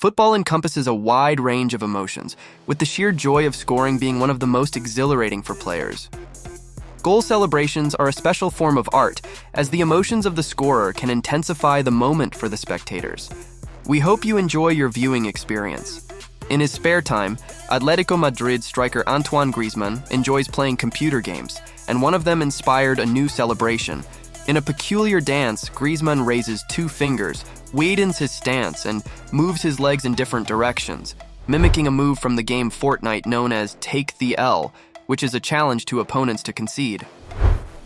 Football encompasses a wide range of emotions, with the sheer joy of scoring being one of the most exhilarating for players. Goal celebrations are a special form of art, as the emotions of the scorer can intensify the moment for the spectators. We hope you enjoy your viewing experience. In his spare time, Atletico Madrid striker Antoine Griezmann enjoys playing computer games, and one of them inspired a new celebration. In a peculiar dance, Griezmann raises two fingers, widens his stance, and moves his legs in different directions, mimicking a move from the game Fortnite known as Take the L, which is a challenge to opponents to concede.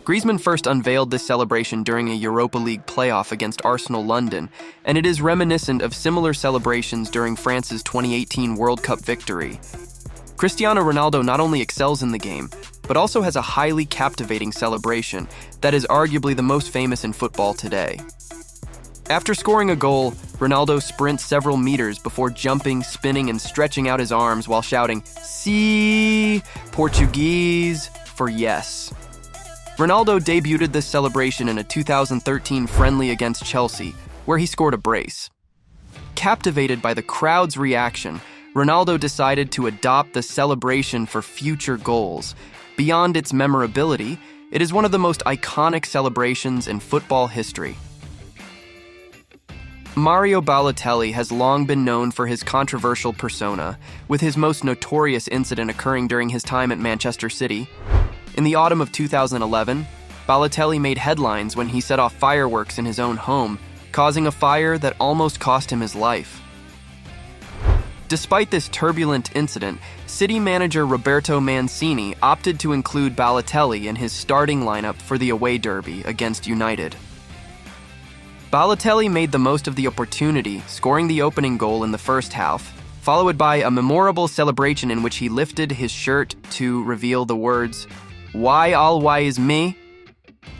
Griezmann first unveiled this celebration during a Europa League playoff against Arsenal London, and it is reminiscent of similar celebrations during France's 2018 World Cup victory. Cristiano Ronaldo not only excels in the game, but also has a highly captivating celebration that is arguably the most famous in football today. After scoring a goal, Ronaldo sprints several meters before jumping, spinning, and stretching out his arms while shouting, "Sí, Portuguese," for yes. Ronaldo debuted this celebration in a 2013 friendly against Chelsea, where he scored a brace. Captivated by the crowd's reaction, Ronaldo decided to adopt the celebration for future goals. Beyond its memorability, it is one of the most iconic celebrations in football history. Mario Balotelli has long been known for his controversial persona, with his most notorious incident occurring during his time at Manchester City. In the autumn of 2011, Balotelli made headlines when he set off fireworks in his own home, causing a fire that almost cost him his life. Despite this turbulent incident, City manager Roberto Mancini opted to include Balotelli in his starting lineup for the away derby against United. Balotelli made the most of the opportunity, scoring the opening goal in the first half, followed by a memorable celebration in which he lifted his shirt to reveal the words, "Why always me?"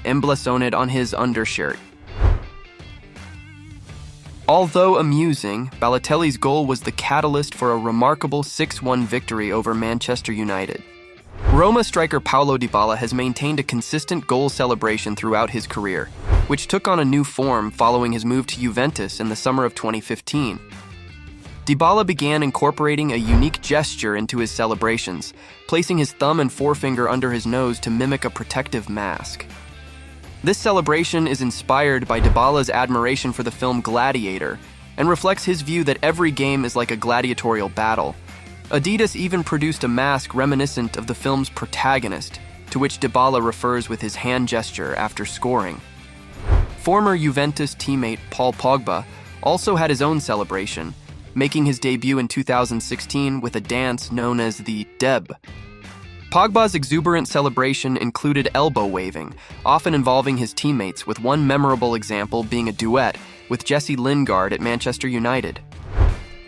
emblazoned on his undershirt. Although amusing, Balotelli's goal was the catalyst for a remarkable 6-1 victory over Manchester United. Roma striker Paulo Dybala has maintained a consistent goal celebration throughout his career, which took on a new form following his move to Juventus in the summer of 2015. Dybala began incorporating a unique gesture into his celebrations, placing his thumb and forefinger under his nose to mimic a protective mask. This celebration is inspired by Dybala's admiration for the film Gladiator and reflects his view that every game is like a gladiatorial battle. Adidas even produced a mask reminiscent of the film's protagonist, to which Dybala refers with his hand gesture after scoring. Former Juventus teammate Paul Pogba also had his own celebration, making his debut in 2016 with a dance known as the Deb. Pogba's exuberant celebration included elbow waving, often involving his teammates, with one memorable example being a duet with Jesse Lingard at Manchester United.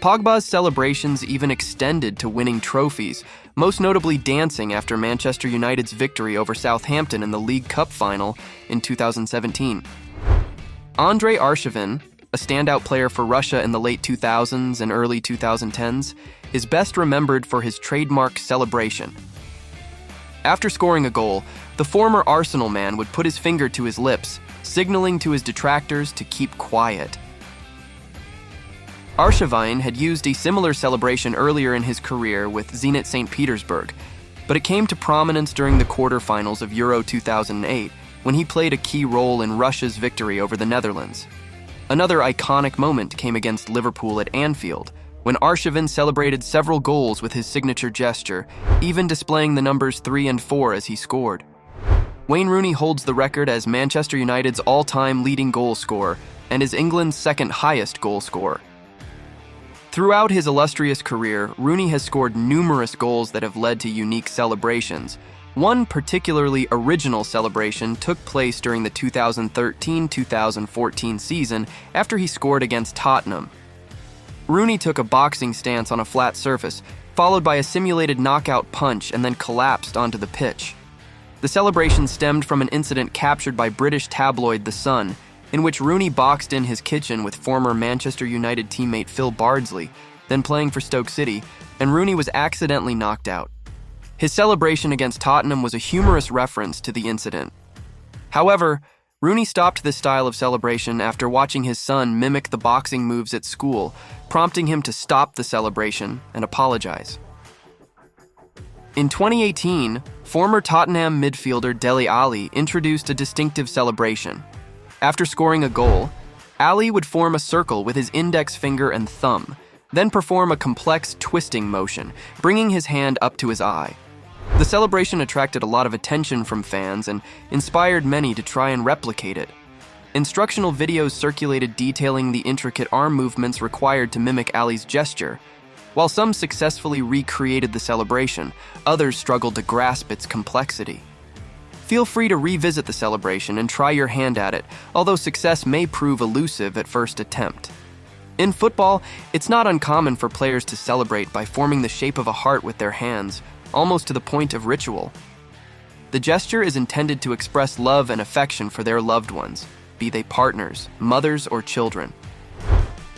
Pogba's celebrations even extended to winning trophies, most notably dancing after Manchester United's victory over Southampton in the League Cup final in 2017. Andrei Arshavin, a standout player for Russia in the late 2000s and early 2010s, is best remembered for his trademark celebration. After scoring a goal, the former Arsenal man would put his finger to his lips, signaling to his detractors to keep quiet. Arshavin had used a similar celebration earlier in his career with Zenit St. Petersburg, but it came to prominence during the quarterfinals of Euro 2008, when he played a key role in Russia's victory over the Netherlands. Another iconic moment came against Liverpool at Anfield, when Arshavin celebrated several goals with his signature gesture, even displaying the numbers 3 and 4 as he scored. Wayne Rooney holds the record as Manchester United's all-time leading goal scorer and is England's second highest goal scorer. Throughout his illustrious career, Rooney has scored numerous goals that have led to unique celebrations. One particularly original celebration took place during the 2013-2014 season after he scored against Tottenham. Rooney took a boxing stance on a flat surface, followed by a simulated knockout punch, and then collapsed onto the pitch. The celebration stemmed from an incident captured by British tabloid The Sun, in which Rooney boxed in his kitchen with former Manchester United teammate Phil Bardsley, then playing for Stoke City, and Rooney was accidentally knocked out. His celebration against Tottenham was a humorous reference to the incident. However, Rooney stopped this style of celebration after watching his son mimic the boxing moves at school, prompting him to stop the celebration and apologize. In 2018, former Tottenham midfielder Dele Alli introduced a distinctive celebration. After scoring a goal, Ali would form a circle with his index finger and thumb, then perform a complex twisting motion, bringing his hand up to his eye. The celebration attracted a lot of attention from fans and inspired many to try and replicate it. Instructional videos circulated detailing the intricate arm movements required to mimic Ali's gesture. While some successfully recreated the celebration, others struggled to grasp its complexity. Feel free to revisit the celebration and try your hand at it, although success may prove elusive at first attempt. In football, it's not uncommon for players to celebrate by forming the shape of a heart with their hands, almost to the point of ritual. The gesture is intended to express love and affection for their loved ones, be they partners, mothers, or children.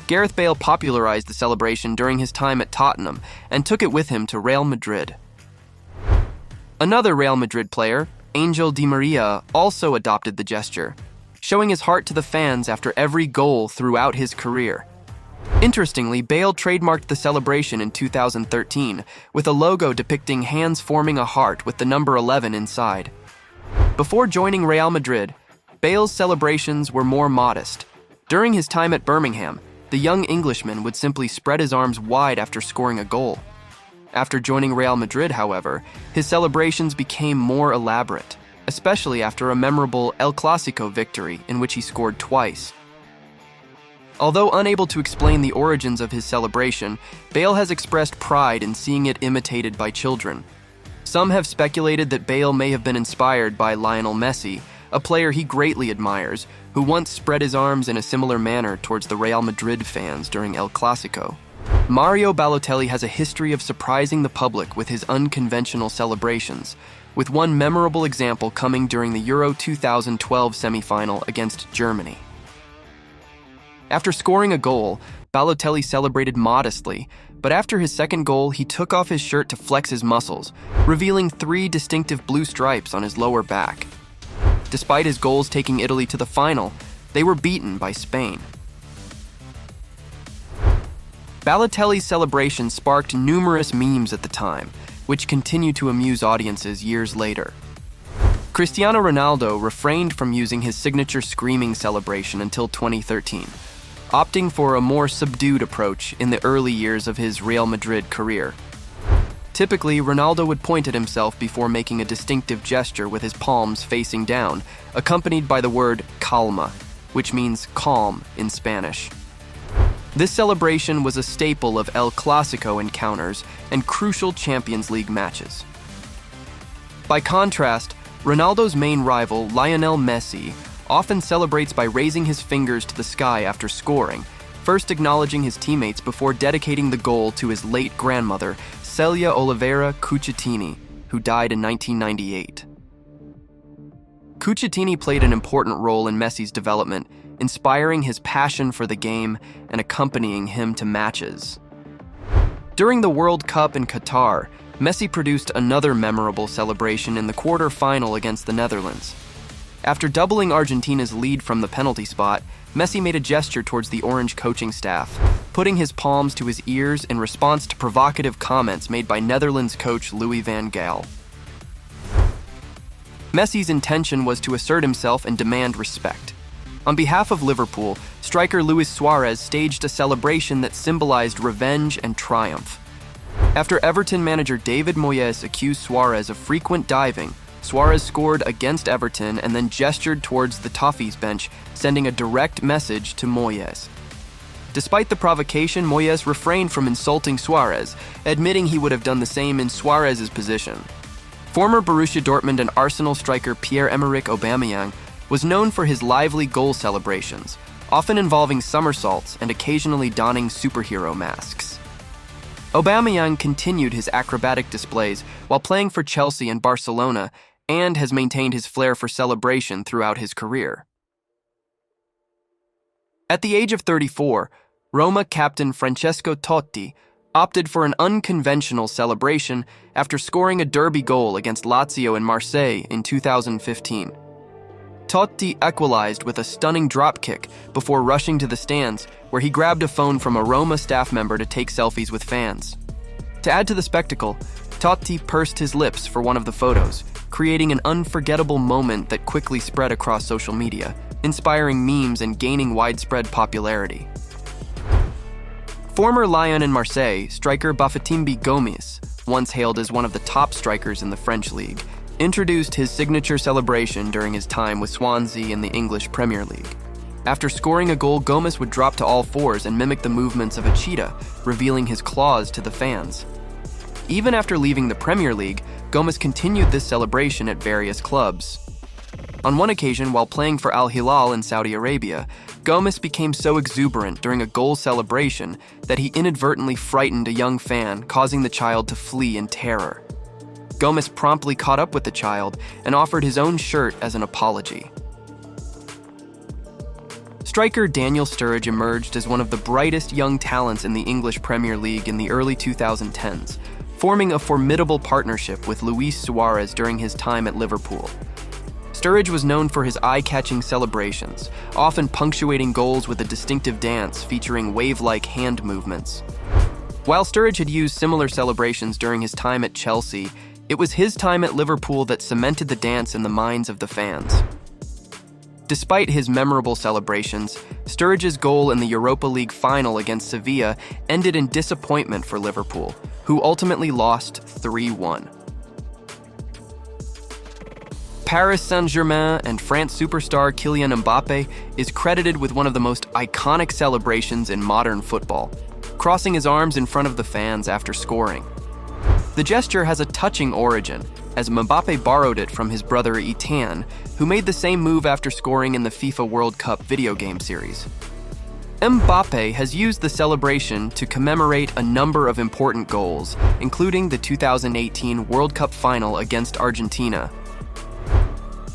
Gareth Bale popularized the celebration during his time at Tottenham and took it with him to Real Madrid. Another Real Madrid player, Angel Di Maria, also adopted the gesture, showing his heart to the fans after every goal throughout his career. Interestingly, Bale trademarked the celebration in 2013 with a logo depicting hands forming a heart with the number 11 inside. Before joining Real Madrid, Bale's celebrations were more modest. During his time at Birmingham, the young Englishman would simply spread his arms wide after scoring a goal. After joining Real Madrid, however, his celebrations became more elaborate, especially after a memorable El Clásico victory in which he scored twice. Although unable to explain the origins of his celebration, Bale has expressed pride in seeing it imitated by children. Some have speculated that Bale may have been inspired by Lionel Messi, a player he greatly admires, who once spread his arms in a similar manner towards the Real Madrid fans during El Clásico. Mario Balotelli has a history of surprising the public with his unconventional celebrations, with one memorable example coming during the Euro 2012 semifinal against Germany. After scoring a goal, Balotelli celebrated modestly, but after his second goal, he took off his shirt to flex his muscles, revealing 3 distinctive blue stripes on his lower back. Despite his goals taking Italy to the final, they were beaten by Spain. Balotelli's celebration sparked numerous memes at the time, which continue to amuse audiences years later. Cristiano Ronaldo refrained from using his signature screaming celebration until 2013, opting for a more subdued approach in the early years of his Real Madrid career. Typically, Ronaldo would point at himself before making a distinctive gesture with his palms facing down, accompanied by the word calma, which means calm in Spanish. This celebration was a staple of El Clásico encounters and crucial Champions League matches. By contrast, Ronaldo's main rival, Lionel Messi, often celebrates by raising his fingers to the sky after scoring, first acknowledging his teammates before dedicating the goal to his late grandmother, Celia Oliveira Cuccittini, who died in 1998. Cuccittini played an important role in Messi's development, inspiring his passion for the game and accompanying him to matches. During the World Cup in Qatar, Messi produced another memorable celebration in the quarter-final against the Netherlands. After doubling Argentina's lead from the penalty spot, Messi made a gesture towards the Orange coaching staff, putting his palms to his ears in response to provocative comments made by Netherlands coach Louis van Gaal. Messi's intention was to assert himself and demand respect. On behalf of Liverpool, striker Luis Suarez staged a celebration that symbolized revenge and triumph. After Everton manager David Moyes accused Suarez of frequent diving, Suarez scored against Everton and then gestured towards the Toffees bench, sending a direct message to Moyes. Despite the provocation, Moyes refrained from insulting Suarez, admitting he would have done the same in Suarez's position. Former Borussia Dortmund and Arsenal striker Pierre-Emerick Aubameyang was known for his lively goal celebrations, often involving somersaults and occasionally donning superhero masks. Aubameyang continued his acrobatic displays while playing for Chelsea and Barcelona, and has maintained his flair for celebration throughout his career. At the age of 34, Roma captain Francesco Totti opted for an unconventional celebration after scoring a derby goal against Lazio in Marseille in 2015. Totti equalized with a stunning drop kick before rushing to the stands, where he grabbed a phone from a Roma staff member to take selfies with fans. To add to the spectacle, Totti pursed his lips for one of the photos, creating an unforgettable moment that quickly spread across social media, inspiring memes and gaining widespread popularity. Former Lyon in Marseille, striker Bafétimbi Gomis, once hailed as one of the top strikers in the French league, introduced his signature celebration during his time with Swansea in the English Premier League. After scoring a goal, Gomis would drop to all fours and mimic the movements of a cheetah, revealing his claws to the fans. Even after leaving the Premier League, Gomis continued this celebration at various clubs. On one occasion, while playing for Al Hilal in Saudi Arabia, Gomis became so exuberant during a goal celebration that he inadvertently frightened a young fan, causing the child to flee in terror. Gomis promptly caught up with the child and offered his own shirt as an apology. Striker Daniel Sturridge emerged as one of the brightest young talents in the English Premier League in the early 2010s, forming a formidable partnership with Luis Suarez during his time at Liverpool. Sturridge was known for his eye-catching celebrations, often punctuating goals with a distinctive dance featuring wave-like hand movements. While Sturridge had used similar celebrations during his time at Chelsea, it was his time at Liverpool that cemented the dance in the minds of the fans. Despite his memorable celebrations, Sturridge's goal in the Europa League final against Sevilla ended in disappointment for Liverpool, who ultimately lost 3-1. Paris Saint-Germain and France superstar Kylian Mbappé is credited with one of the most iconic celebrations in modern football, crossing his arms in front of the fans after scoring. The gesture has a touching origin, as Mbappé borrowed it from his brother Etched, who made the same move after scoring in the FIFA World Cup video game series. Mbappé has used the celebration to commemorate a number of important goals, including the 2018 World Cup final against Argentina.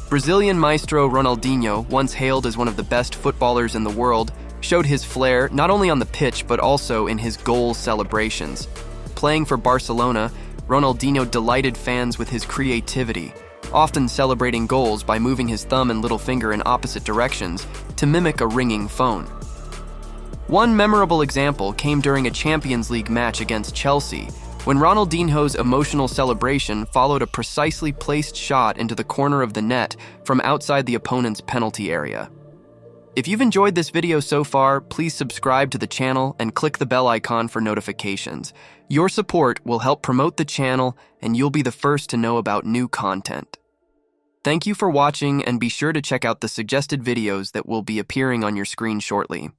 Brazilian maestro Ronaldinho, once hailed as one of the best footballers in the world, showed his flair not only on the pitch but also in his goal celebrations. Playing for Barcelona, Ronaldinho delighted fans with his creativity, often celebrating goals by moving his thumb and little finger in opposite directions to mimic a ringing phone. One memorable example came during a Champions League match against Chelsea, when Ronaldinho's emotional celebration followed a precisely placed shot into the corner of the net from outside the opponent's penalty area. If you've enjoyed this video so far, please subscribe to the channel and click the bell icon for notifications. Your support will help promote the channel, and you'll be the first to know about new content. Thank you for watching, and be sure to check out the suggested videos that will be appearing on your screen shortly.